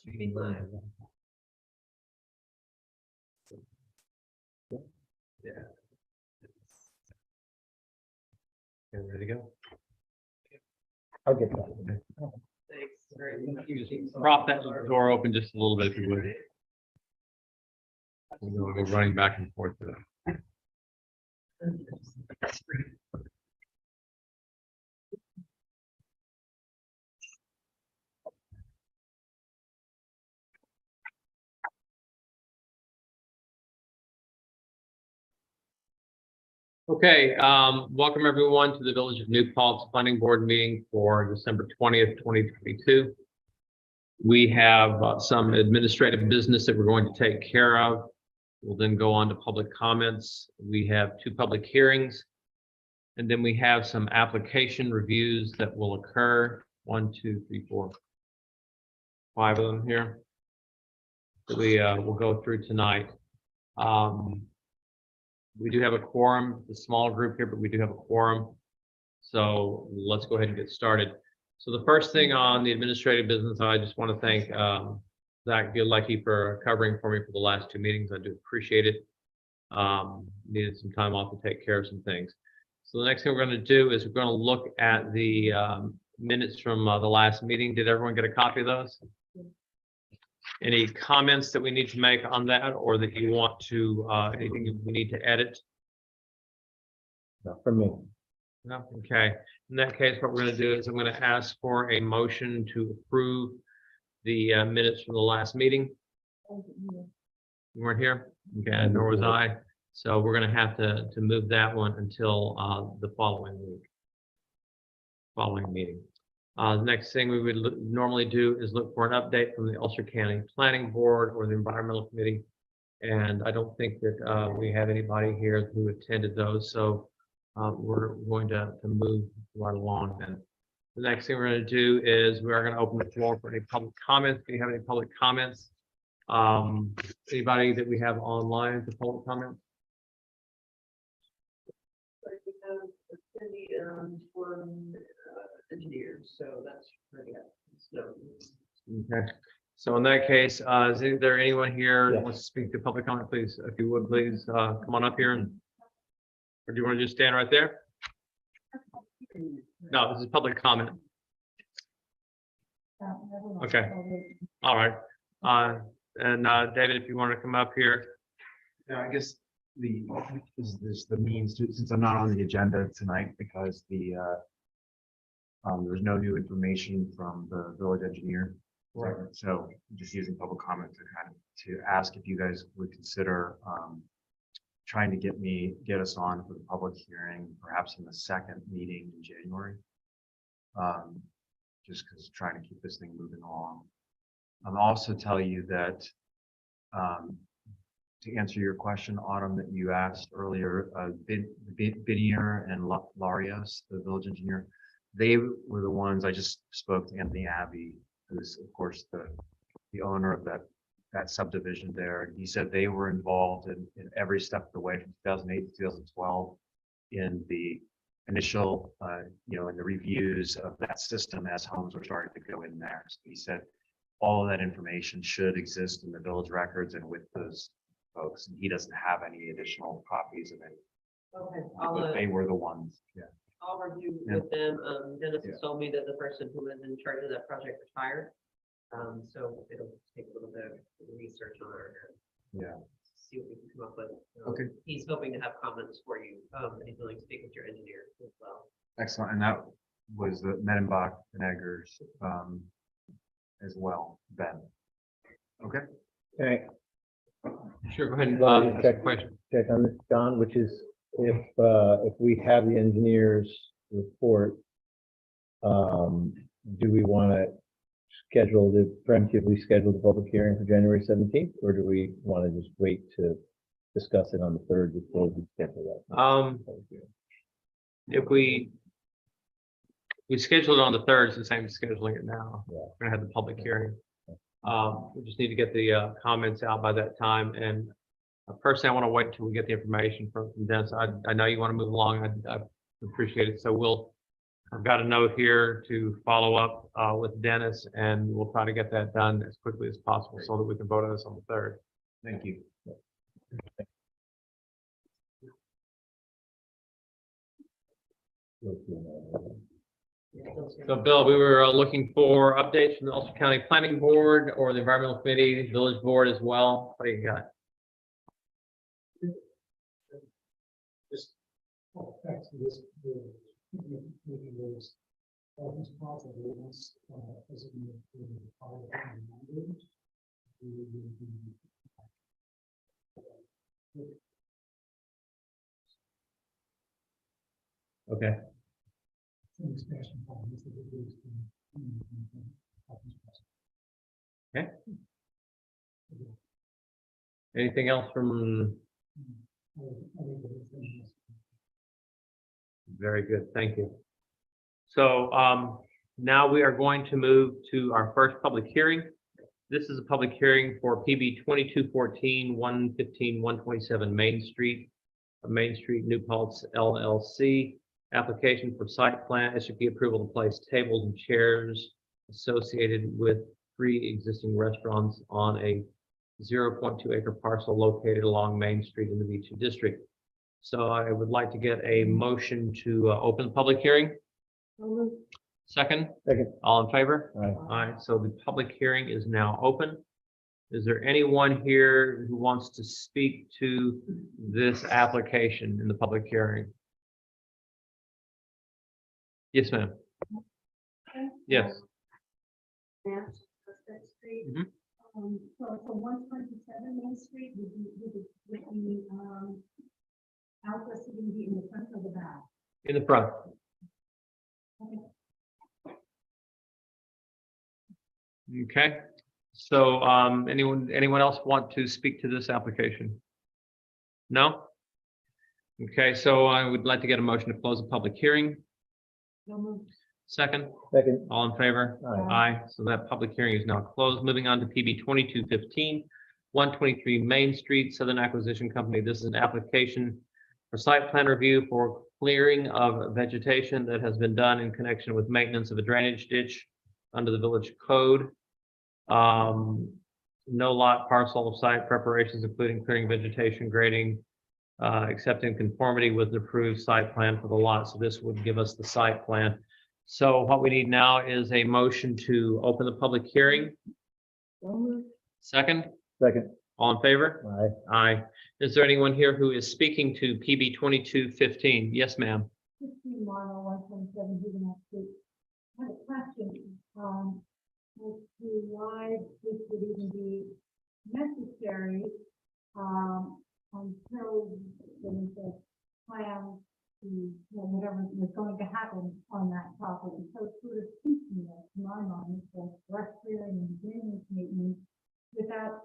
streaming live. Yeah. Okay, ready to go? I'll get that. Thanks. Very Prop that door open just a little bit if you would. We'll go running back and forth to that. Okay, welcome everyone to the Village of New Paltz Planning Board meeting for December 20th, 2022. We have some administrative business that we're going to take care of. We'll then go on to public comments. We have 2 public hearings. And then we have some application reviews that will occur. 1, 2, 3, 4, 5 of them here that we will go through tonight. We do have a quorum, a small group here, but we do have a quorum. So let's go ahead and get started. So the first thing on the administrative business, I just want to thank Zach Goodlucky for covering for me for the last 2 meetings. I do appreciate it. Needed some time off to take care of some things. So the next thing we're going to do is we're going to look at the minutes from the last meeting. Did everyone get a copy of those? Any comments that we need to make on that, or that you want to, anything we need to edit? Not for me. No, okay. In that case, what we're going to do is I'm going to ask for a motion to approve the minutes from the last meeting. You weren't here? Okay, nor was I. So we're going to have to move that one until the following meeting. The next thing we would normally do is look for an update from the Ulster County Planning Board or the Environmental Committee. And I don't think that we have anybody here who attended those. So we're going to move right along then. The next thing we're going to do is we are going to open the floor for any public comments. Do you have any public comments? Anybody that we have online for public comments? engineers, so that's pretty good. So, Okay. So in that case, is there anyone here that Yes. wants to speak to public comment, please? If you would, please come on up here and, or do you want to just stand right there? No, this is public comment. Okay. All right. And David, if you want to come up here. Yeah, I guess this is the means to, since I'm not on the agenda tonight because there's no new information from the village engineer. Right. So just using public comment to kind of to ask if you guys would consider trying to get us on for the public hearing, perhaps in the second meeting in January. Just because trying to keep this thing moving along. I'll also tell you that to answer your question, Autumn, that you asked earlier, Binier and Larios, the village engineer, they were the ones. I just spoke to Anthony Abbey, who's of course the owner of that subdivision there. And he said they were involved in every step of the way from 2008 to 2012 in the initial, in the reviews of that system as homes were starting to go in there. So he said all of that information should exist in the village records and with those folks. And he doesn't have any additional copies of it. okay, But they were the ones. Yeah. I'll review Yeah. with them. Dennis Yeah. has told me that the person who was in charge of that project retired. So it'll take a little bit of research on our end. Yeah. See what we can come up with. Okay. He's hoping to have comments for you. And he's willing to speak with your engineer as well. Excellent. And that was the Medenbach and Eggers as well, Ben. Okay. Okay, Sure, go ahead and ask a question. check on this, John, which is if we have the engineer's report, do we want to preemptively schedule the public hearing for January 17th, or do we want to just wait to discuss it on the 3rd before we schedule that? If we schedule it on the 3rd, it's the same as scheduling it now. Yeah. We're gonna have the public hearing. We just need to get the comments out by that time. And personally, I want to wait until we get the information from Dennis. I know you want to move along. I appreciate it. So we'll I've got a note here to follow up with Dennis, and we'll try to get that done as quickly as possible so that we can vote on this on the 3rd. Thank you. So Bill, we were looking for updates from the Ulster County Planning Board or the Environmental Committee, Village Board as well. What do you got? Just back to this, making those things possible, once, as it may be in the fire department language, we will be Okay. some expansion problems that we use Okay. Anything else from? Very good, thank you. So now we are going to move to our first public hearing. This is a public hearing for PB 2214, 115, 127 Main Street, New Paltz LLC. Application for site plan, SUP approval to place tables and chairs associated with 3 existing restaurants on a 0.2 acre parcel located along Main Street in the V2 district. So I would like to get a motion to open the public hearing. Second, Second. all in favor? Aye. Aye, so the public hearing is now open. Is there anyone here who wants to speak to this application in the public hearing? Yes, ma'am. Yes. Mhm. So for 127 Main Street, would the outdoor seating be in the front or the back? In the front. Okay, so anyone else want to speak to this application? No? Okay, so I would like to get a motion to close the public hearing. Second, Second. all in favor? Aye. Aye, so that public hearing is now closed. Moving on to PB 2215, 123 Main Street, Southern Acquisition Company. This is an application for site plan review for clearing of vegetation that has been done in connection with maintenance of a drainage ditch under the village code. No lot parcel of site preparations, including clearing vegetation, grading, except in conformity with the approved site plan for the lot. So this would give us the site plan. So what we need now is a motion to open the public hearing. Second, Second. all in favor? Aye. Aye. Is there anyone here who is speaking to PB 2215? Yes, ma'am. 15 mile 127 Juvenile Street. I have a question, as to why this would even be necessary, until the plan to, whatever was going to happen on that property. So it's sort of piecemeal, to my mind, for brush clearing and drainage maintenance without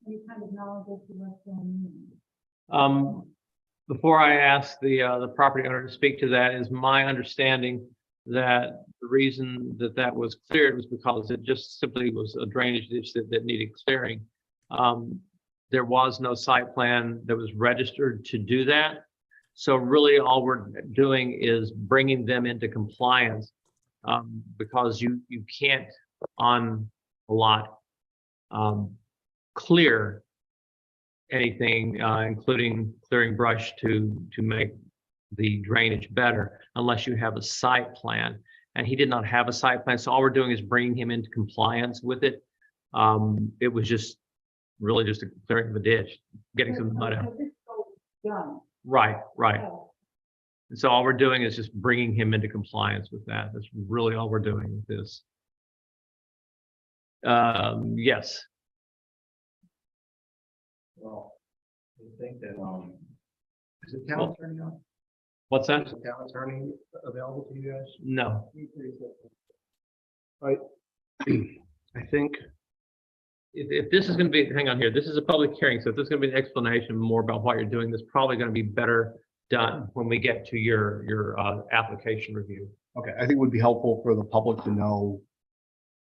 any kind of knowledge as to what's going on. Before I ask the property owner to speak to that, is my understanding that the reason that that was cleared was because it just simply was a drainage ditch that needed clearing. There was no site plan that was registered to do that. So really all we're doing is bringing them into compliance, because you can't on a lot clear anything, including clearing brush to make the drainage better unless you have a site plan. And he did not have a site plan, so all we're doing is bringing him into compliance with it. It was just really just a clearing of a ditch, getting some mud out. So this goes done. Right, right. Oh, And so all we're doing is just bringing him into compliance with that. That's really all we're doing with this. Yes. Well, I think that, is the town attorney on? What's that? Is the town attorney available to you guys? No. I think, If this is going to be, hang on here, this is a public hearing, so if this is going to be an explanation more about what you're doing, this is probably going to be better done when we get to your application review. okay, I think it would be helpful for the public to know,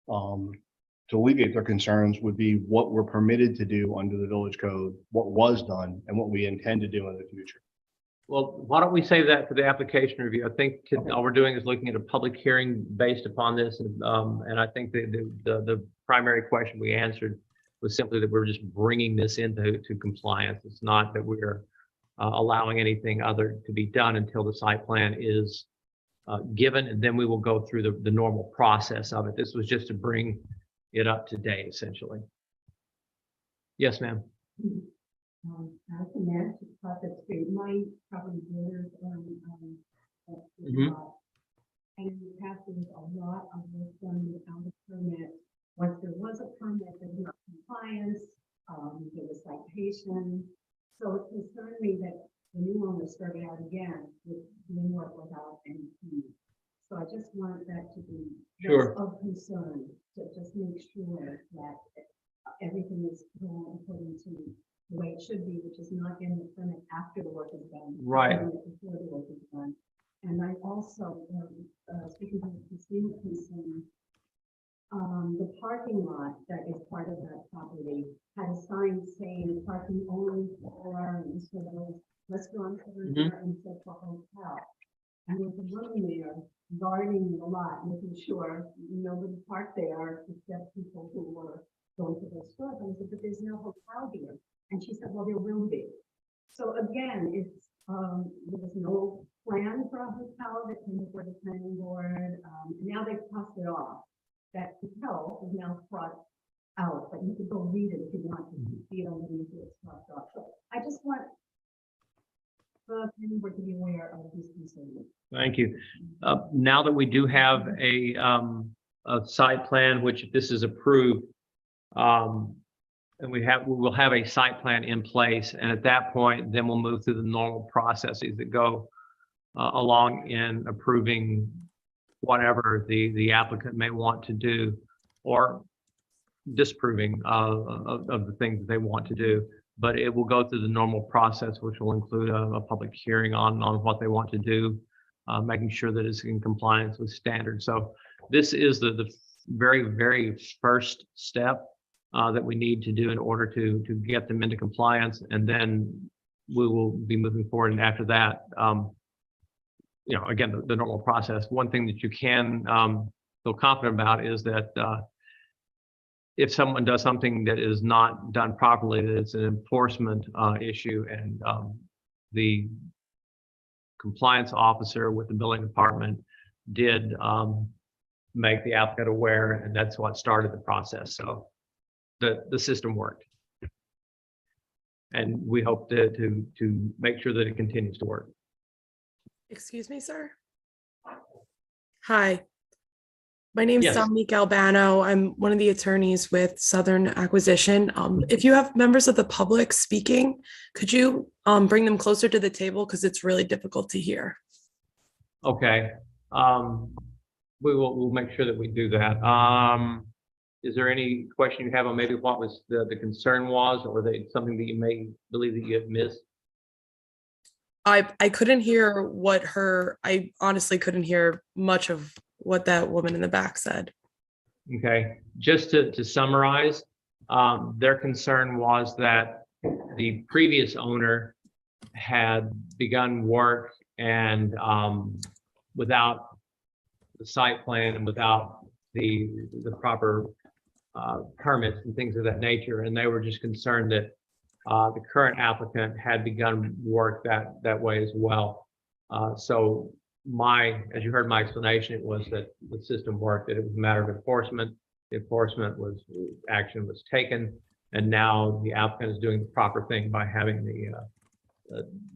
to alleviate their concerns would be what we're permitted to do under the village code, what was done, and what we intend to do in the future. Well, why don't we save that for the application review? I think all we're doing is looking at a public hearing based upon this. And I think the primary question we answered was simply that we're just bringing this into compliance. It's not that we're allowing anything other to be done until the site plan is given, and then we will go through the normal process of it. This was just to bring it up to date, essentially. Yes, ma'am. As a man to Prospect Street, my property borders on, that lot. And in the past, there was a lot of work done without a permit. Once there was a permit, there was compliance, there was citation. So it concerned me that the new owner started out again with doing work without any permit. So I just want that to be Sure. of concern, to just make sure that everything is going according to the way it should be, which is not getting the permit after the work is done. Right. getting it before the work is done. And I also, speaking of the same concern, the parking lot that is part of that property had a sign saying parking only for, and so those restaurants over there and so for hotel. And there's a woman there guarding the lot, making sure nobody parked there except people who were going to the store. And I said, but there's no hotel here. And she said, well, there will be. So again, it's, there was no plan for a hotel that came before the planning board. Now they've crossed it off. That hotel is now crossed out, but you could go read it if you want to see it on the news. It's crossed off. So I just want the planning board to be aware of these concerns. Thank you. Now that we do have a site plan, which if this is approved, and we will have a site plan in place, and at that point, then we'll move through the normal processes that go along in approving whatever the applicant may want to do, or disapproving of the things that they want to do. But it will go through the normal process, which will include a public hearing on what they want to do, making sure that it's in compliance with standards. So this is the very, very first step that we need to do in order to get them into compliance, and then we will be moving forward. And after that, you know, again, the normal process. One thing that you can feel confident about is that if someone does something that is not done properly, that it's an enforcement issue, and the compliance officer with the building department did make the applicant aware, and that's what started the process. So the system worked, and we hope to make sure that it continues to work. Excuse me, sir. Hi, my name's Yes. Dominique Albano. I'm one of the attorneys with Southern Acquisition. If you have members of the public speaking, could you bring them closer to the table, because it's really difficult to hear. Okay, we'll make sure that we do that. Is there any question you have on maybe what was the concern was, or something that you may believe that you have missed? I couldn't hear I honestly couldn't hear much of what that woman in the back said. Okay, just to summarize, their concern was that the previous owner had begun work and without the site plan and without the proper permits and things of that nature, and they were just concerned that the current applicant had begun work that way as well. So as you heard my explanation, it was that the system worked, that it was a matter of enforcement. The enforcement action was taken, and now the applicant is doing the proper thing by having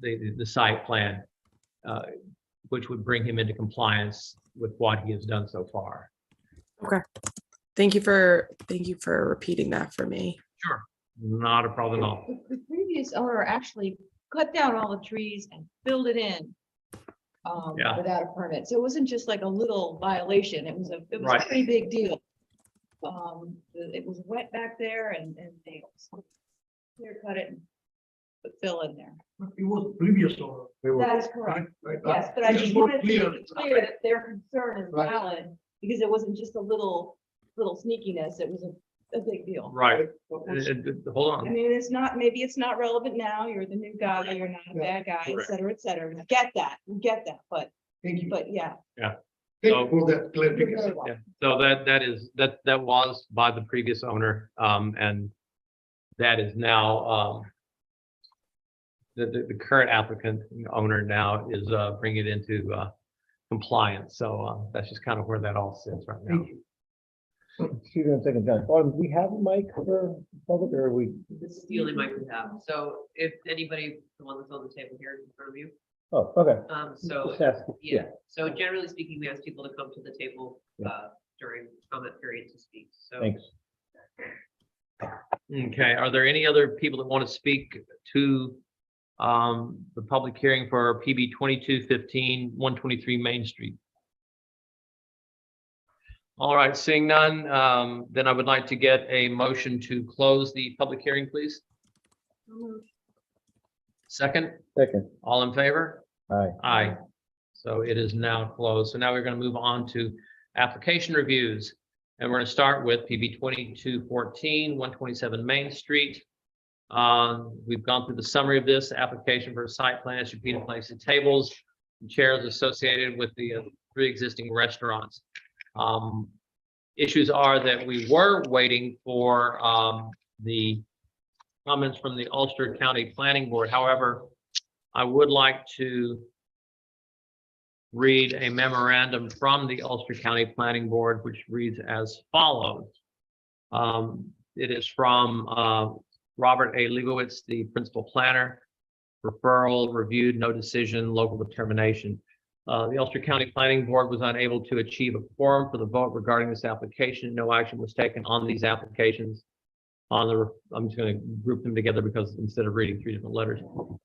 the site plan, which would bring him into compliance with what he has done so far. Okay. Thank you for repeating that for me. Sure. Not a problem at all. The previous owner actually cut down all the trees and filled it in Yeah. without a permit. So it wasn't just like a little violation. It was a Right. pretty big deal. It was wet back there and they clear cut it and put fill in there. It was previous owner. That is correct. Right? Yes, but I This just is more wanted to clear. make it clear that their concern is Right. valid, because it wasn't just a little sneakiness. It was a big deal. Right. What was- Hold I on. mean, it's not, maybe it's not relevant now, you're the new guy, you're not a bad guy, et cetera, et cetera. We get that, Thank you. but yeah. Thank you for that you're clarification. very welcome. Yeah, so that was by the previous owner, and that is now, the current applicant owner now is, bringing it into, compliance. So, that's just kind of where that all sits right now. Thank you. Excuse me a second, John. Autumn, do we have a mic for public or are we? This is the only mic we have. So if anybody, the one that's on the table here in front of you, Oh, okay. so Just ask- yeah, so generally speaking, we ask people to come to the table Yeah. during comment period to speak, so. Thanks. Okay, are there any other people that want to speak to, the public hearing for PB 2215, 123 Main Street? All right, seeing none, then I would like to get a motion to close the public hearing, please. Second, Second, all in favor? aye. Aye. So it is now closed. So now we're going to move on to application reviews. And we're going to start with PB 2214, 127 Main Street. We've gone through the summary of this application for a site plan, should be in place of tables, and chairs associated with the three existing restaurants. Issues are that we were waiting for the comments from the Ulster County Planning Board. However, I would like to read a memorandum from the Ulster County Planning Board, which reads as follows. It is from Robert A. Leibowitz, the principal planner. Referral, reviewed, no decision, local determination. The Ulster County Planning Board was unable to achieve a quorum for the vote regarding this application. No action was taken on these applications. I'm just going to group them together because instead of reading three different letters.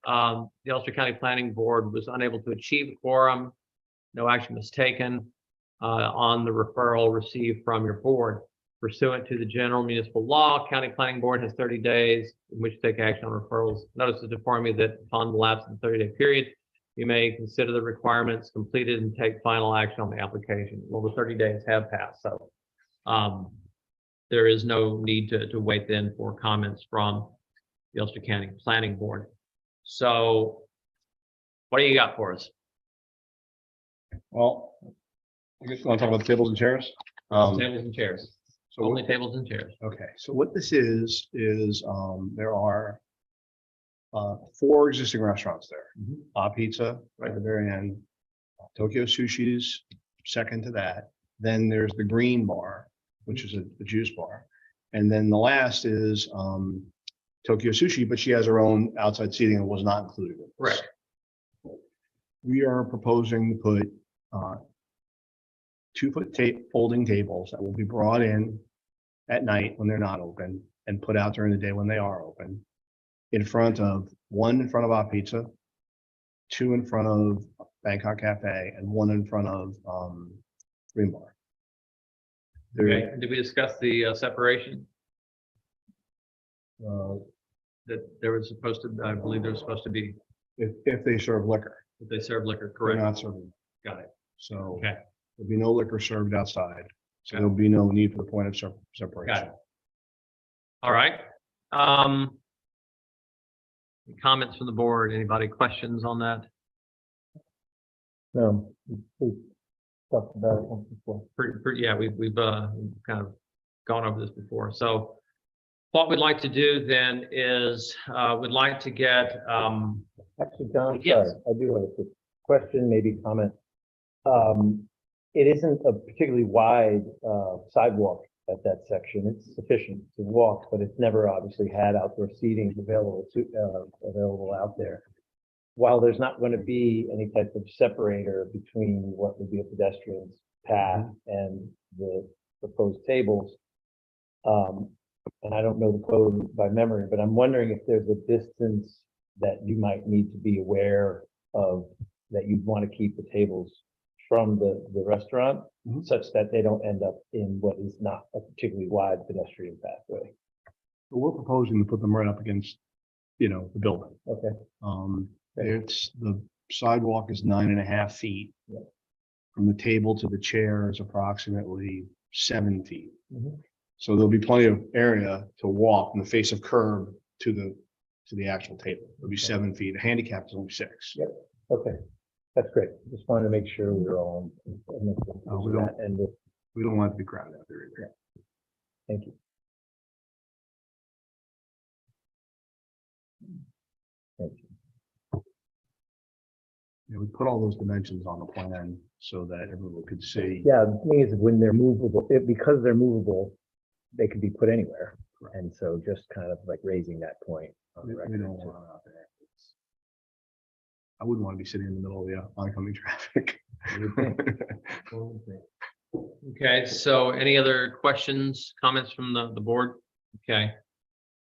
The Ulster County Planning Board was unable to achieve a quorum. No action was taken on the referral received from your board. Pursuant to the general municipal law, County Planning Board has 30 days in which to take action on referrals. Notice to inform you that upon the lapse of the 30-day period, you may consider the requirements completed and take final action on the application. Well, the 30 days have passed, so there is no need to wait then for comments from the Ulster County Planning Board. So what do you got for us? Well, I guess you want to talk about the tables and chairs? Tables and chairs, So only tables and chairs. okay, so what this is there are 4 existing restaurants there. Pizza, right at the very end. Tokyo Sushi's second to that. Then there's the Green Bar, which is a juice bar. And then the last is Tokyo Sushi, but she has her own outside seating and was not included. in this. Correct. We are proposing to put 2-foot folding tables that will be brought in at night when they're not open and put out during the day when they are open. One in front of our pizza, 2 in front of Bangkok Cafe, and 1 in front of Green Bar. Okay, did we discuss the separation Uh, that there was supposed to, I believe there was supposed to be, if they serve liquor, if they serve liquor, they're correct? not serving. Got it. So Okay, there'll be no liquor served outside. So Okay. there'll be no need for the point of got separation. it. All right. Comments from the board? Anybody questions on that? No, we talked about it once before. Yeah, we've kind of gone over this before. So what we'd like to do then is, we'd like to get, Actually, John, Yes. sorry, I do have a quick question, maybe comment. It isn't a particularly wide sidewalk at that section. It's sufficient to walk, but it's never obviously had outdoor seating available out there. While there's not going to be any type of separator between what would be a pedestrian's path and the proposed tables. And I don't know the code by memory, but I'm wondering if there's a distance that you might need to be aware of, that you'd want to keep the tables from the restaurant, Mhm. such that they don't end up in what is not a particularly wide pedestrian pathway. But we're proposing to put them right up against, the building. Okay. It's the sidewalk is 9.5 feet. Yeah. From the table to the chair is approximately 7 feet. Mhm. So there'll be plenty of area to walk in the face of curb to the actual table. It'll be 7 feet. A handicap is only 6. Yep. Okay, that's great. Just wanted to make sure we were all on. we don't- And We don't want it to be crowded out there either. thank you. Thank you. Yeah, we put all those dimensions on the plan so that everyone could see. Yeah, the thing is, when they're movable, because they're movable, they could be put anywhere. Correct. And so just kind of like raising that point. on We the we record, don't too. want it out there. I wouldn't want to be sitting in the middle of the oncoming traffic. Okay, so any other questions, comments from the board? Okay.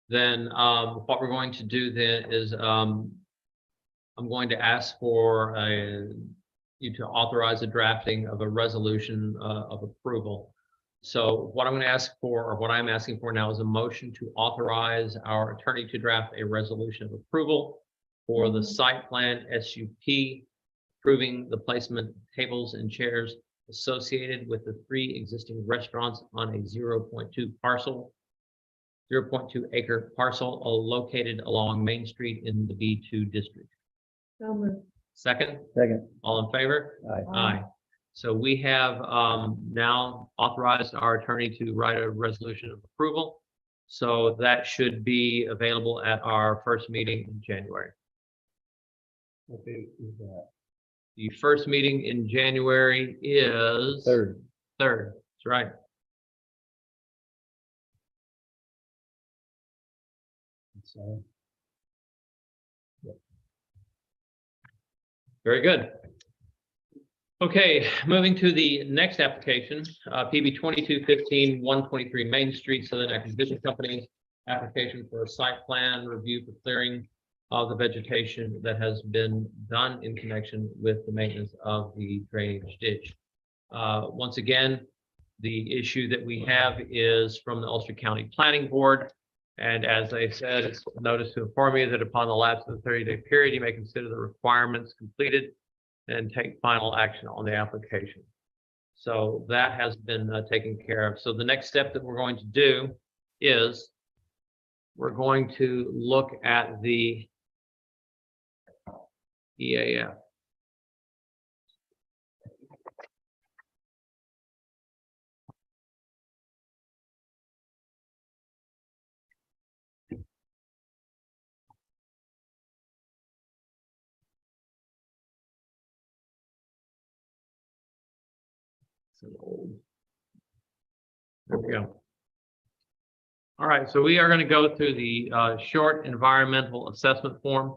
Then what we're going to do then is I'm going to ask for you to authorize the drafting of a resolution of approval. So what I'm going to ask for, or what I'm asking for now, is a motion to authorize our attorney to draft a resolution of approval for the site plan SUP, approving the placement of tables and chairs associated with the 3 existing restaurants on a 0.2 acre parcel located along Main Street in the B2 district. So moved. Second, Second, all in favor? aye. Aye. So we have now authorized our attorney to write a resolution of approval. So that should be available at our first meeting in January. What date is that? The first meeting in January is Third, 3rd. That's right. So, Very good. Okay, moving to the next application, PB 2215-123 Main Street, Southern Acquisition Company. Application for a site plan review for clearing of the vegetation that has been done in connection with the maintenance of the drainage ditch. Once again, the issue that we have is from the Ulster County Planning Board. And as I said, it's notice to inform you that upon the lapse of the 30-day period, you may consider the requirements completed and take final action on the application. So that has been taken care of. So the next step that we're going to do is we're going to look at the EAF. There we go. All right, so we are going to go through the short environmental assessment form.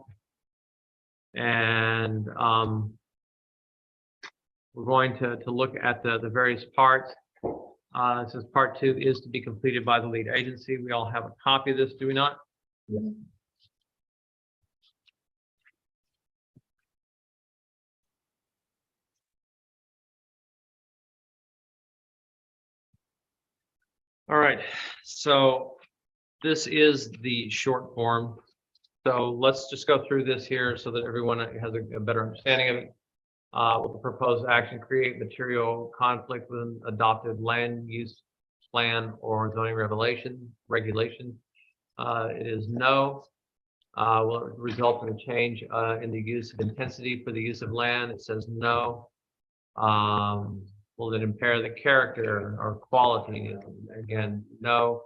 And we're going to look at the various parts. It says part 2 is to be completed by the lead agency. We all have a copy of this, do we not? Yes. All right, so this is the short form. So let's just go through this here so that everyone has a better understanding of it. With the proposed action, create material conflict with an adopted land use plan or zoning regulation. It is no. Will it result in a change in the use of intensity for the use of land? It says no. Will it impair the character or quality? Again, no.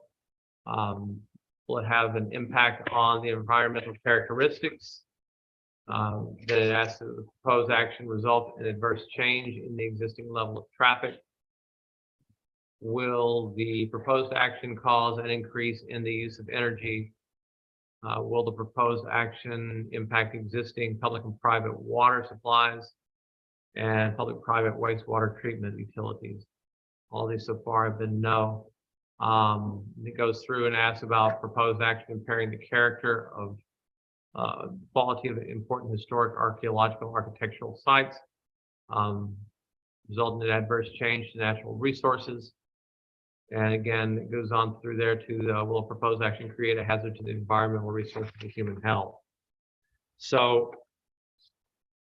Will it have an impact on the environmental characteristics? Then it asks that the proposed action result in adverse change in the existing level of traffic. Will the proposed action cause an increase in the use of energy? Will the proposed action impact existing public and private water supplies and public-private wastewater treatment utilities? All these so far have been no. It goes through and asks about proposed action impairing the character of quality of important historic archaeological architectural sites, resulting in adverse change to natural resources. And again, it goes on through there to will proposed action create a hazard to the environmental resources and human health. So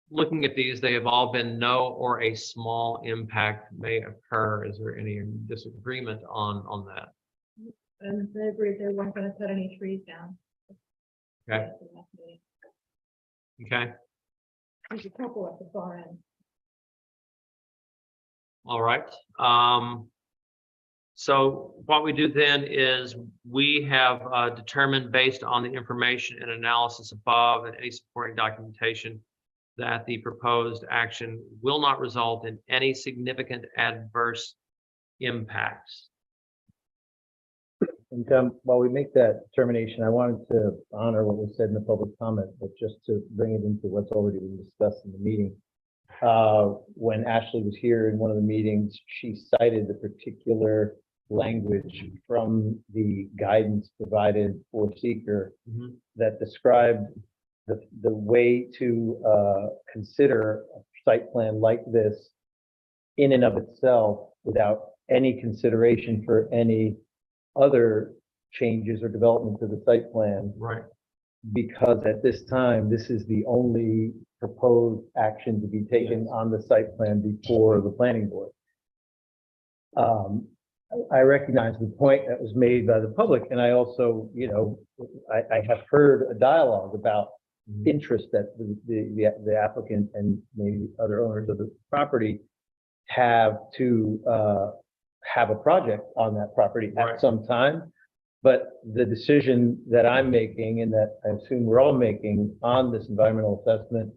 looking at these, they have all been no or a small impact may occur. Is there any disagreement on that? And they agreed they weren't gonna cut any trees down. Okay. Okay, There's a couple at the far end. all right. So what we do then is we have determined, based on the information and analysis above and any supporting documentation, that the proposed action will not result in any significant adverse impacts. And while we make that determination, I wanted to honor what was said in the public comment, but just to bring it into what's already been discussed in the meeting. When Ashley was here in one of the meetings, she cited the particular language from the guidance provided for seeker Mhm. that described the way to consider a site plan like this in and of itself without any consideration for any other changes or development to the site plan, Right. because at this time, this is the only proposed action to be taken on the site plan before the planning board. I recognize the point that was made by the public, and I also, I have heard a dialogue about interest that the applicant and maybe other owners of the property have to have a project on that property Right. at some time. But the decision that I'm making, and that I assume we're all making on this environmental assessment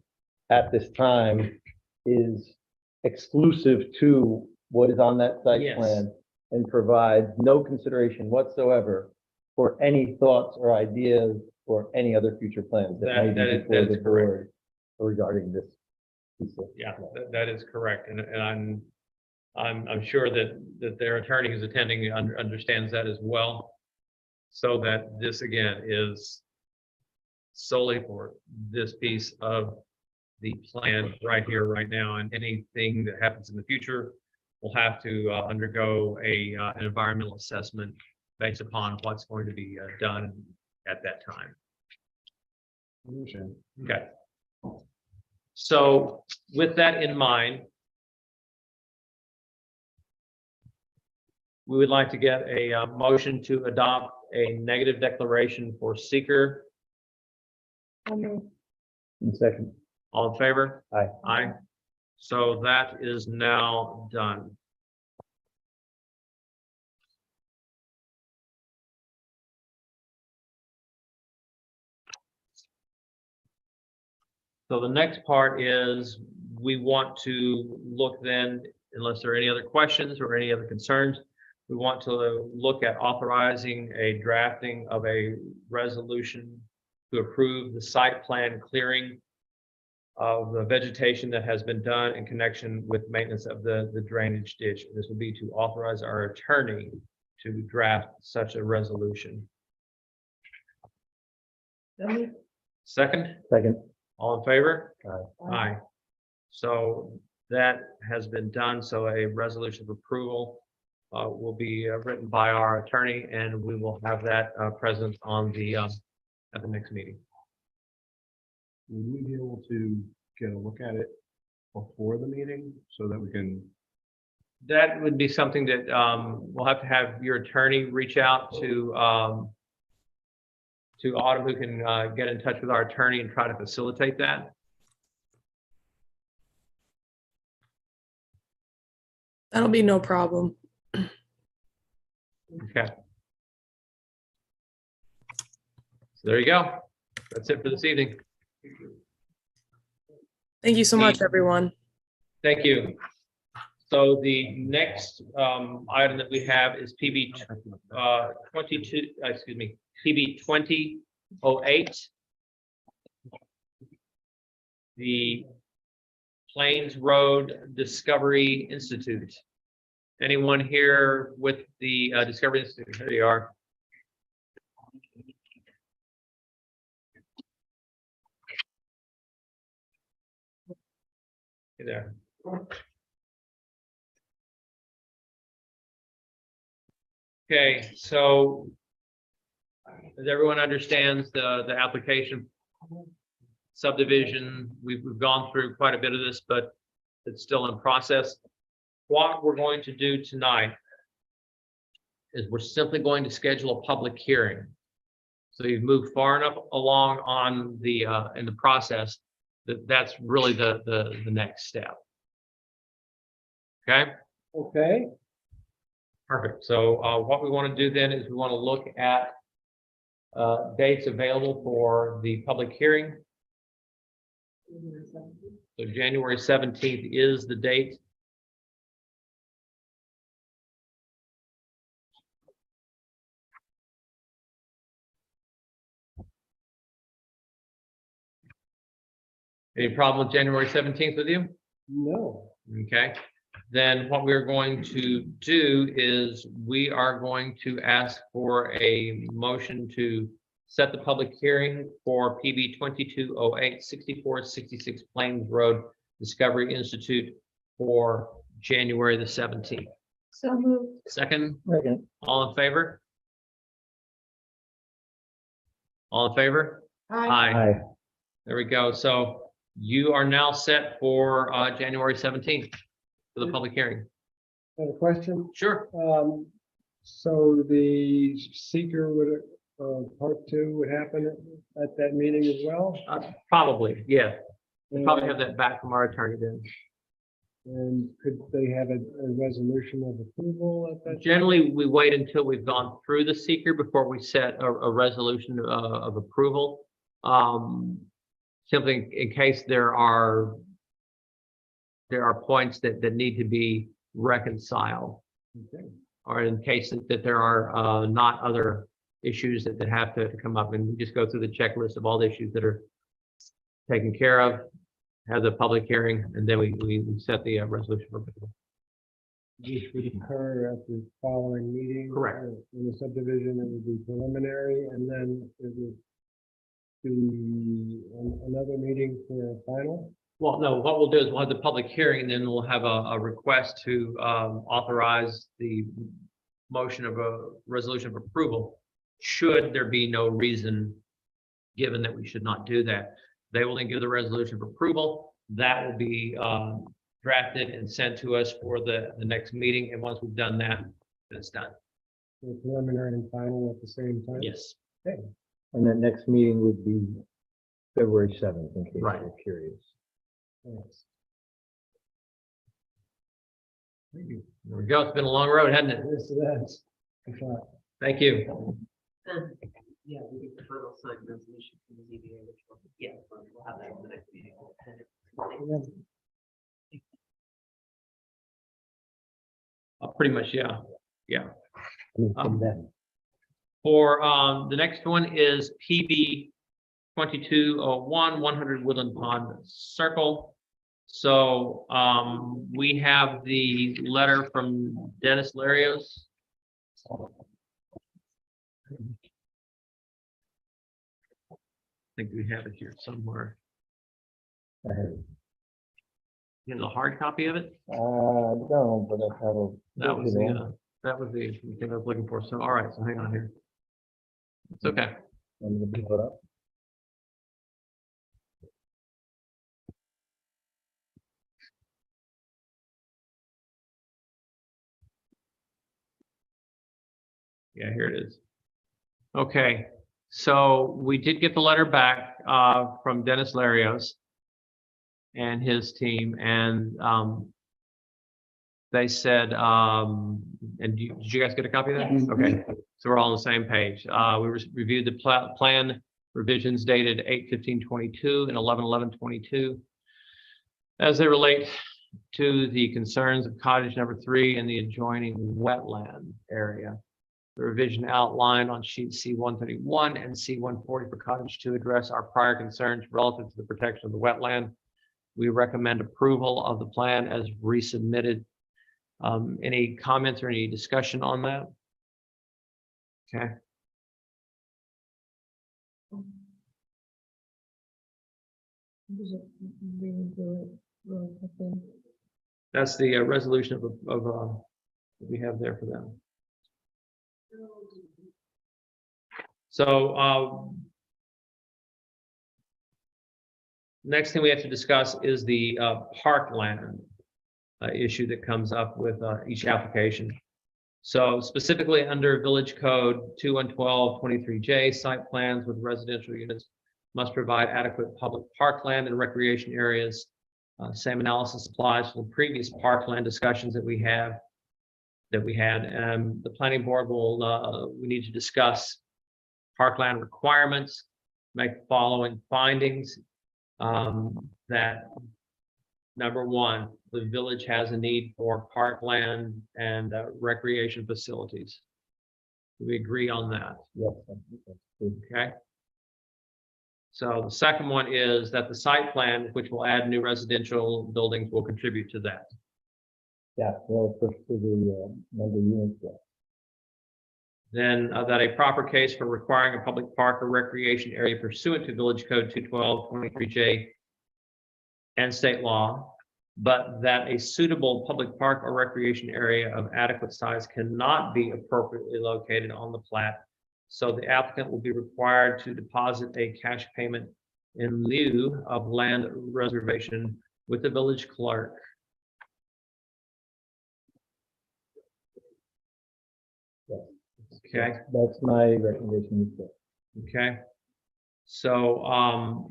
at this time, is exclusive to what is on that site Yes. plan and provides no consideration whatsoever for any thoughts or ideas or any other future plans that may That be is before the correct. board regarding this piece of. Yeah, that is correct. And I'm sure that their attorney who's attending understands that as well. So that this again is solely for this piece of the plan right here, right now, and anything that happens in the future will have to undergo an environmental assessment based upon what's going to be done at that time. Okay. So with that in mind, we would like to get a motion to adopt a negative declaration for seeker. In second. All in favor? Aye. Aye. So that is now done. So the next part is we want to look then, unless there are any other questions or any other concerns, we want to look at authorizing a drafting of a resolution to approve the site plan clearing of the vegetation that has been done in connection with maintenance of the drainage ditch. This would be to authorize our attorney to draft such a resolution. Second, Second. all in favor? Aye. Aye. So that has been done. So a resolution of approval will be written by our attorney, and we will have that present on the at the next meeting. Would we be able to get a look at it before the meeting so that we can? That would be something that we'll have to have your attorney reach out to Autumn, who can get in touch with our attorney and try to facilitate that. That'll be no problem. Okay. So there you go. That's it for this evening. Thank you so much, everyone. Thank you. So the next item that we have is PB 22, excuse me, PB 2008. The Plains Road Discovery Institute. Anyone here with the Discovery Institute? There you are. Hey there. Okay, so as everyone understands the application subdivision, we've gone through quite a bit of this, but it's still in process. What we're going to do tonight is we're simply going to schedule a public hearing. So you've moved far enough along on the, in the process that that's really the next step. Okay, Okay, perfect. So what we want to do then is we want to look at dates available for the public hearing. So January 17th is the date. Any problem with January 17th with you? no, Okay, then what we're going to do is we are going to ask for a motion to set the public hearing for PB 2208 6466 Plains Road Discovery Institute for January the 17th. So moved. Second, Second. all in favor? All in favor? Aye. There we go. So you are now set for January 17th for the public hearing. have a question. Sure. So the seeker would, part two would happen at that meeting as well? Probably, yeah. We'll probably have that back from our attorney then. And could they have a resolution of approval at that? time? Generally, we wait until we've gone through the seeker before we set a resolution of approval. Simply in case there are points that need to be reconciled. Okay. Or in case that there are not other issues that have to come up, and we just go through the checklist of all the issues that are taken care of, have the public hearing, and then we set the resolution for approval. This would occur at the following meeting. Correct. In the subdivision, it would be preliminary, and then it would be another meeting for final. Well, no, what we'll do is we'll have the public hearing, and then we'll have a request to authorize the motion of a resolution of approval. Should there be no reason given that we should not do that, they will then give the resolution of approval. That will be drafted and sent to us for the next meeting. And once we've done that, it's done. So preliminary and final at the same time? Yes. And that next meeting would be February 7th, in case Right. you're curious. Thanks. There we go. It's been a long road, hasn't it? Yes, that's, I thought. Thank you. Yeah, we get the final signed resolution from the ZBA, which will, yeah, we'll have that in the next meeting. Pretty much, yeah. Yeah. I mean, from them. For the next one is PB 2201 100 Woodland Pond Circle. So we have the letter from Dennis Larios. I think we have it here somewhere. I have- In the hard copy of it. No, but I have a. That was the digital. thing I was looking for. So all right, so hang on here. It's okay. I'm gonna pull it up. Yeah, here it is. Okay, so we did get the letter back from Dennis Larios and his team, and they said, and did you guys get a copy of that? Yes. Okay, so we're all on the same page. We reviewed the plan revisions dated 8/15/22 and 11/11/22 as they relate to the concerns of cottage number 3 and the adjoining wetland area. The revision outlined on sheet C-131 and C-140 for cottage 2 address our prior concerns relative to the protection of the wetland. We recommend approval of the plan as resubmitted. Any comments or any discussion on that? Okay, that's the resolution of that we have there for them. So next thing we have to discuss is the parkland issue that comes up with each application. So specifically under Village Code 2112-23J, site plans with residential units must provide adequate public parkland and recreation areas. Same analysis applies to the previous parkland discussions that we had. The planning board will, we need to discuss parkland requirements, make the following findings. That number one, the village has a need for parkland and recreation facilities. Do we agree on that? Yes. That's good. Okay. So the second one is that the site plan, which will add new residential buildings, will contribute to that. Yeah, well, for the number of units, yeah. Then that a proper case for requiring a public park or recreation area pursuant to Village Code 212-23J and state law, but that a suitable public park or recreation area of adequate size cannot be appropriately located on the plat. So the applicant will be required to deposit a cash payment in lieu of land reservation with the village clerk. Okay. That's my recommendation. Okay. So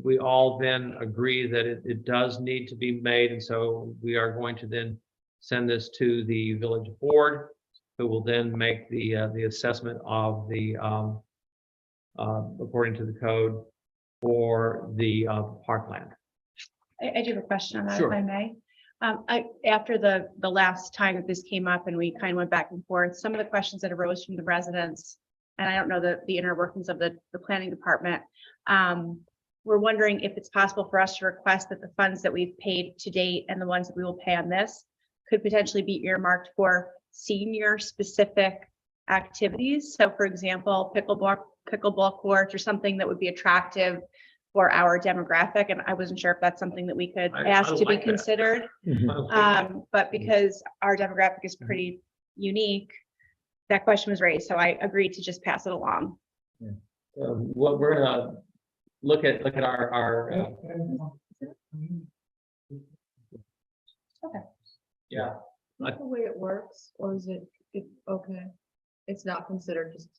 we all then agree that it does need to be made, and so we are going to then send this to the village board, who will then make the assessment of the according to the code for the parkland. I do have a question on that, Sure. if I may. After the last time that this came up and we kind of went back and forth, some of the questions that arose from the residents, and I don't know the inner workings of the planning department, we're wondering if it's possible for us to request that the funds that we've paid to date and the ones that we will pay on this could potentially be earmarked for senior specific activities. So for example, pickleball courts or something that would be attractive for our demographic. And I wasn't sure if that's something that we could I ask to be like that. considered. But because our demographic is pretty unique, that question was raised. So I agreed to just pass it along. What we're gonna look at our Okay. yeah. Is that the way it works, or is it, okay, it's not considered just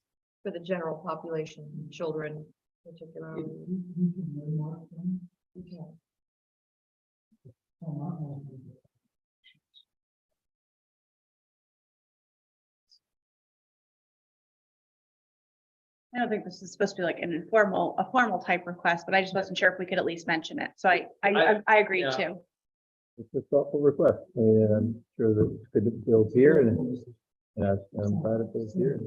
for the general population, children particularly? You can earmark them. Okay. I don't think this is supposed to be like a formal type request, but I just wasn't sure if we could at least mention it. So I agreed yeah. to. It's a thoughtful request. I mean, I'm sure that it's good that Bill's here and I'm glad it Bill's here.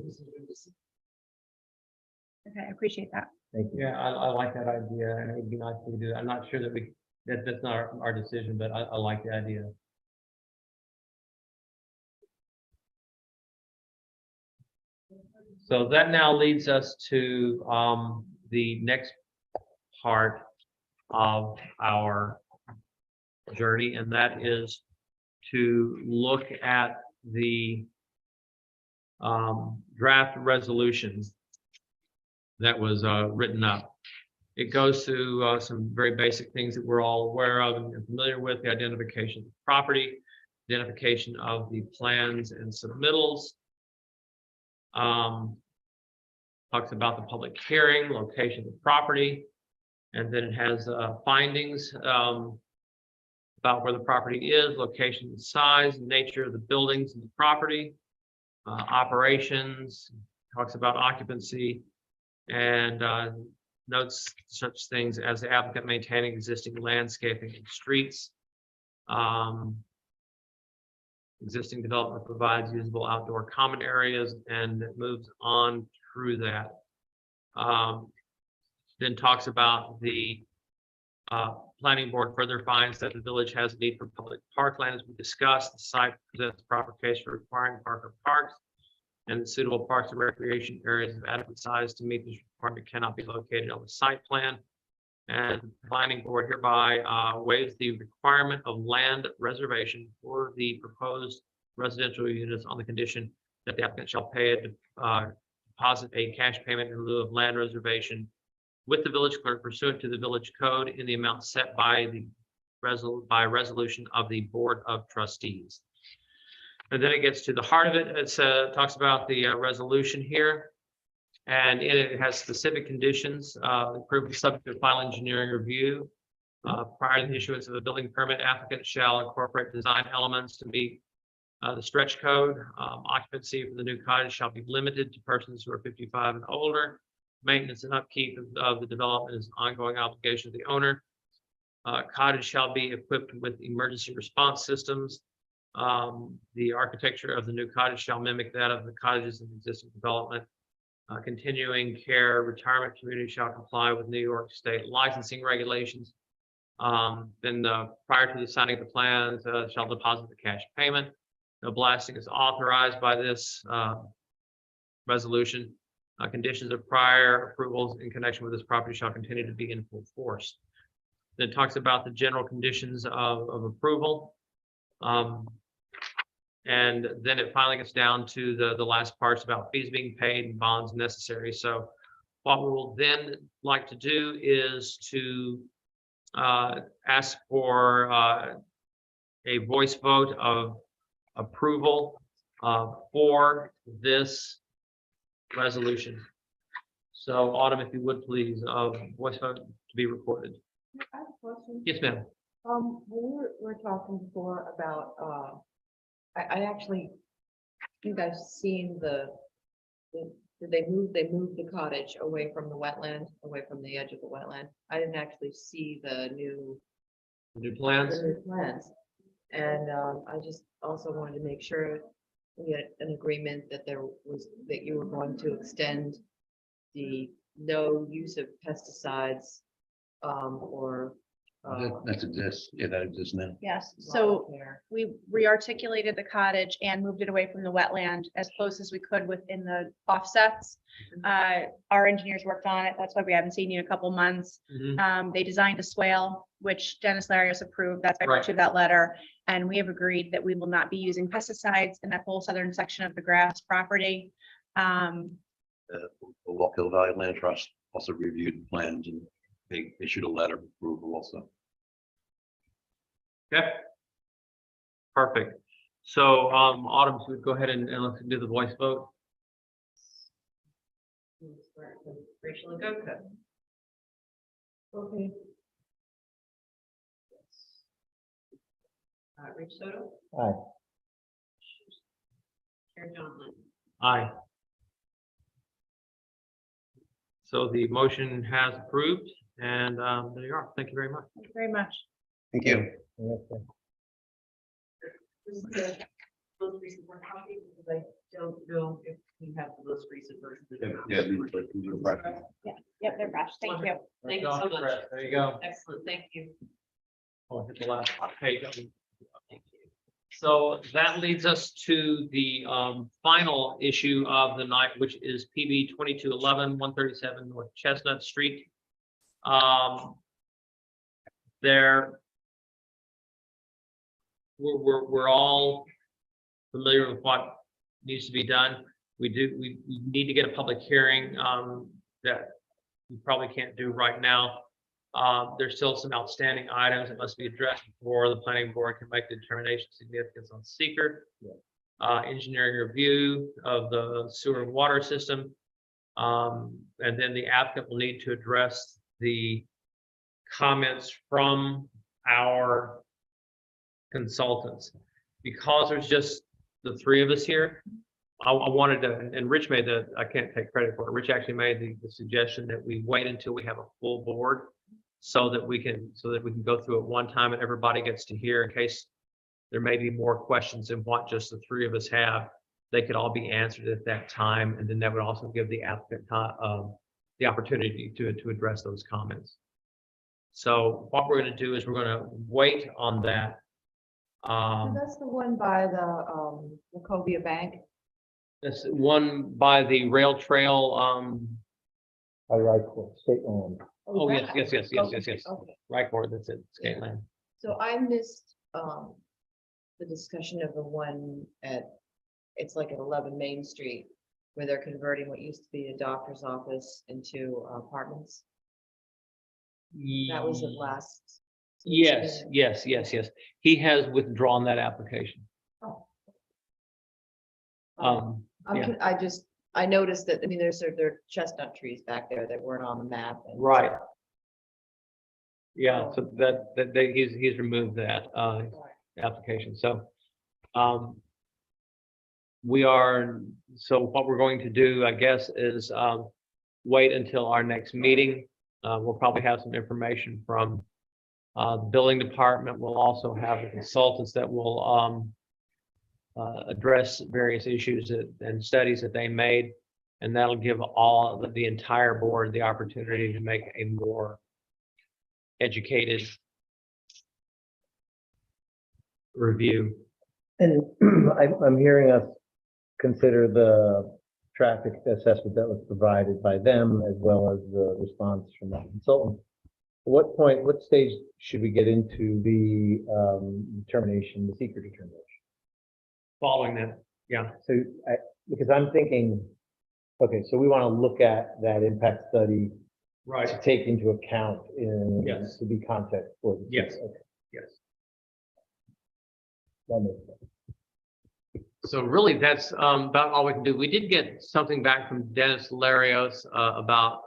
Okay, I appreciate that. Thank you. Yeah, I like that idea, and it would be nice to do that. I'm not sure that that's not our decision, but I like the idea. So that now leads us to the next part of our journey, and that is to look at the draft resolution that was written up. It goes through some very basic things that we're all aware of and familiar with: the identification of the property, identification of the plans and submittals. Talks about the public hearing, location of the property, and then it has findings about where the property is, location, size, nature of the buildings and the property, operations, talks about occupancy, and notes such things as the applicant maintaining existing landscaping and streets. Existing development provides usable outdoor common areas, and it moves on through that. Then talks about the planning board further finds that the village has a need for public parkland. As we discussed, the site presents a proper case for requiring park or parks, and suitable parks and recreation areas of adequate size to meet this requirement cannot be located on the site plan. And the planning board hereby waives the requirement of land reservation for the proposed residential units on the condition that the applicant shall pay deposit a cash payment in lieu of land reservation with the village clerk pursuant to the village code in the amount set by the resolution of the Board of Trustees. And then it gets to the heart of it. It's talks about the resolution here. And in it, it has specific conditions, approved subject to final engineering review. Prior to the issuance of a building permit, applicant shall incorporate design elements to meet the stretch code. Occupancy for the new cottage shall be limited to persons who are 55 and older. Maintenance and upkeep of the development is an ongoing obligation of the owner. Cottage shall be equipped with emergency response systems. The architecture of the new cottage shall mimic that of the cottages in existing development. Continuing care retirement community shall comply with New York State licensing regulations. Then prior to the signing of the plans, shall deposit the cash payment. No blasting is authorized by this resolution. Conditions of prior approvals in connection with this property shall continue to be in full force. Then it talks about the general conditions of approval. And then it finally gets down to the last parts about fees being paid and bonds necessary. So what we will then like to do is to ask for a voice vote of approval for this resolution. So Autumn, if you would please, voice vote to be recorded. I have a question. Yes, ma'am. When we were talking before about, I actually think I've seen they moved the cottage away from the wetland, away from the edge of the wetland. I didn't actually see the new Plans. plans. And I just also wanted to make sure we had an agreement that that you were going to extend the no use of pesticides or That exists, yeah, that exists now. Yes, lawn so care. we rearticulated the cottage and moved it away from the wetland as close as we could within the offsets. Our engineers worked on it. That's why we haven't seen you in a couple months. They designed a swale, which Dennis Larios approved. That's by Right. virtue of that letter. And we have agreed that we will not be using pesticides in that whole southern section of the grass property. The Walk Hill Valley Land Trust also reviewed the plans and they issued a letter of approval also. Okay. Perfect. So Autumn, so go ahead and let's do the voice vote. Rachel Agoka. Okay. Rich Soto, Aye. Karen Johnson. Aye. So the motion has approved and there you are. Thank you very much. Thank you very much. Thank you. Okay. This is the most recent one copy, because I don't know if we have the most recent version. Yep, they're fresh. Thank you. Thank you so much. There you go. Excellent, thank you. I'll hit the last page. So that leads us to the final issue of the night, which is PB 2211, 137 North Chestnut Street. We're all familiar with what needs to be done. We need to get a public hearing that we probably can't do right now. There's still some outstanding items that must be addressed before the planning board can make the determination of significance on seeker. Engineering review of the sewer and water system. And then the applicant will need to address the comments from our consultants. Because there's just the three of us here, I wanted to, and Rich made I can't take credit for it. Rich actually made the suggestion that we wait until we have a full board so that we can go through it one time and everybody gets to hear, in case there may be more questions than what just the three of us have. They could all be answered at that time. And then that would also give the applicant the opportunity to address those comments. So what we're going to do is we're going to wait on that. So that's the one by the Wachovia Bank. That's one by the rail trail. I like state land. Oh, yes. Okay. Right for it. That's it. Skate land. So I missed the discussion of the one it's like at 11 Main Street, where they're converting what used to be a doctor's office into apartments. That was the last. Yes. He has withdrawn that application. Oh. Yeah. I noticed that, I mean, there are chestnut trees back there that weren't on the map. and- Right. Yeah, so he's removed that, application, so. So what we're going to do, I guess, is, wait until our next meeting. We'll probably have some information from, the building department. We'll also have the consultants that will, address various issues and studies that they made. And that'll give the entire board the opportunity to make a more educated review. And I'm hearing us consider the traffic assessment that was provided by them as well as the response from the consultant. What stage should we get into the determination, the secret determination? Following that, yeah. So because I'm thinking, okay, so we want to look at that impact study to Right. take into account Yes. to be context for. the- Yes. Okay, Yes. that makes sense. So really, that's about all we can do. We did get something back from Dennis Larios about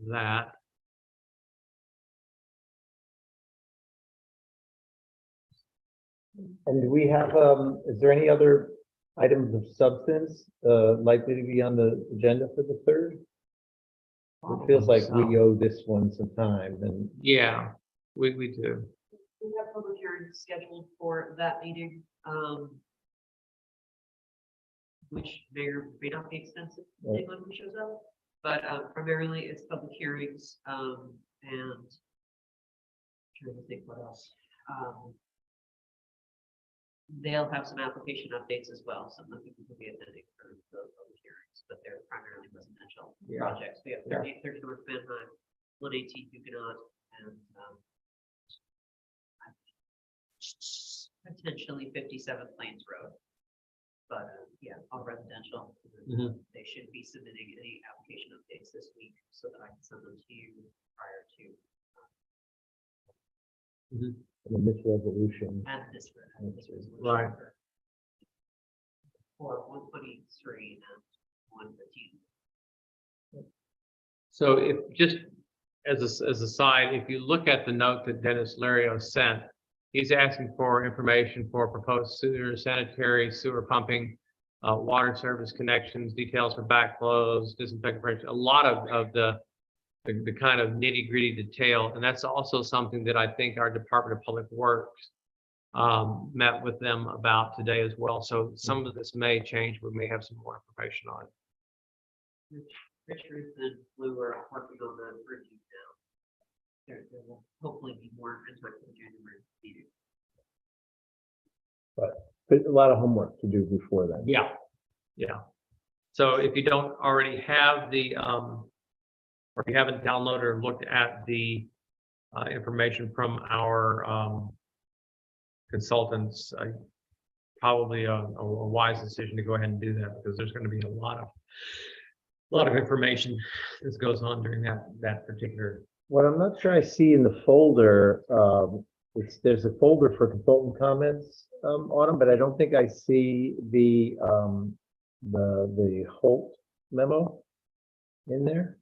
that. And do we have, is there any other items of substance likely to be on the agenda for the 3rd? It feels like we owe this one some time and. Yeah, we do. We have public hearings scheduled for that meeting, which may or may not be extensive, Right. anyone who shows up. But primarily it's public hearings, and trying to think what else. They'll have some application updates as well. Some of the people will be attending for those public hearings, but they're primarily residential Yeah. projects. We have 30 North Manheim, 118 Huguenot, and potentially 57 Plains Road. But yeah, all residential. Mhm. They should be submitting any application updates this week so that I can send them to you prior to And this resolution. and this resolution. Right. For 123 and 115. So if just as a side, if you look at the note that Dennis Lario sent, he's asking for information for proposed sewer, sanitary sewer pumping, water service connections, details for backflows, disinfectant, a lot of the kind of nitty gritty detail. And that's also something that I think our Department of Public Works met with them about today as well. So some of this may change. We may have some more information on it. Richard and Lou are working on the review now. There will hopefully be more in time for the January meeting. But a lot of homework to do before then. Yeah, yeah. So if you don't already have the, or if you haven't downloaded or looked at the information from our consultants, probably a wise decision to go ahead and do that because there's going to be a lot of information that goes on during that particular. What I'm not sure I see in the folder, there's a folder for consultant comments on them, but I don't think I see the Holt memo in there.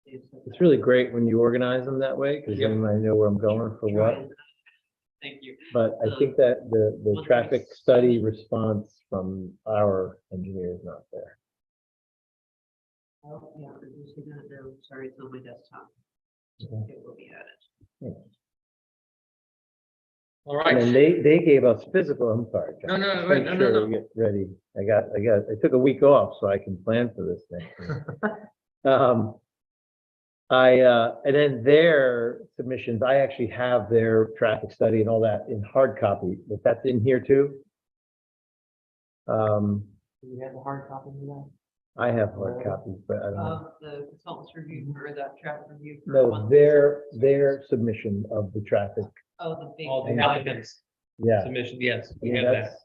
It's really great when you organize them that way because then I know where I'm going for what. Thank you. But I think that the traffic study response from our engineer is not there. Oh, yeah, I'm just gonna know, sorry, it's on my desktop. Okay. It will be added. Thanks. All And then right. they gave us physical, I'm sorry, John. No, Just wait, make no, sure no. we get ready. I took a week off so I can plan for this thing. And then their submissions, I actually have their traffic study and all that in hard copy, but that's in here too. Do you have a hard copy of that? I have hard copies, but I don't know. The consultants review or the traffic review? for No, 136. their submission of the traffic, Oh, the big. All the applicants yeah. submission, yes, we Yeah, have that. that's-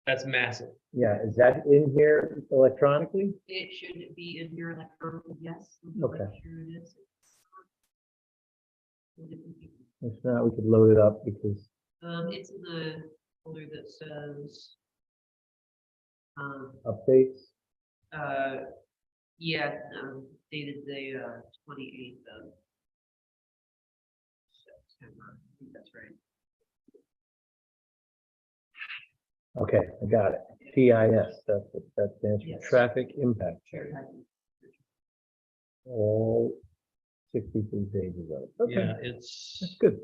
That's massive. Yeah, is that in here electronically? It should be in your electronic, yes. Okay. Here it is. If not, we could load it up because, It's in the folder that says. Updates? Yeah, dated the 28th of September. I think that's right. Okay, I got it. TIS, that's what that stands for, Yes. traffic impact. Shared Statement. typing. All 63 pages of it. Okay, Yeah, that's it's, good.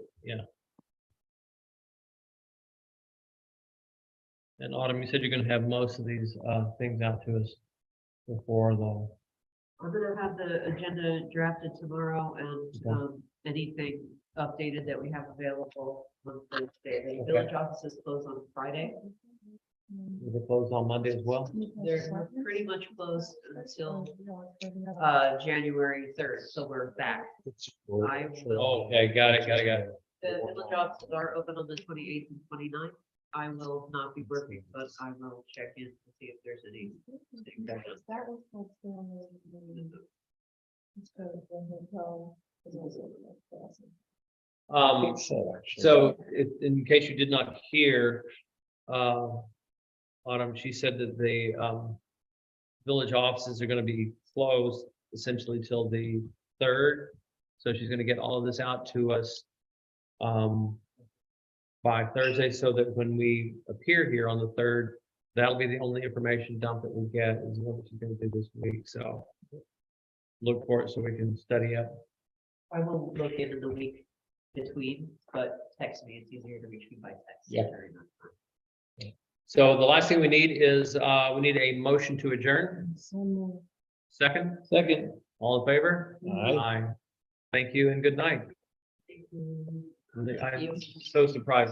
and Autumn, you said you're gonna have most of these things out to us before the, I'm gonna have the agenda drafted tomorrow and, Okay. anything updated that we have available on Thursday. The Okay. village offices close on Friday. is it closed on Monday as well? They're pretty much closed until, January 3rd, so we're back. I will, Oh, okay, got it. the village offices are open on the 28th and 29th. I will not be working, but I will check in to see if there's any. That was what's going on. It's good, when they go, it's also like that. So in case you did not hear, Autumn, she said that the village offices are gonna be closed essentially till the 3rd. So she's gonna get all of this out to us by Thursday, so that when we appear here on the 3rd, that'll be the only information dump that we get is what she's gonna do this week, so look for it so we can study up. I will look into the week between, but text me, it's easier to reach me by text. Yeah. during that time. So the last thing we need is, we need a motion to adjourn. So, Second? Second. All in favor? Aye. Thank you and good night. Thank you. I'm so surprised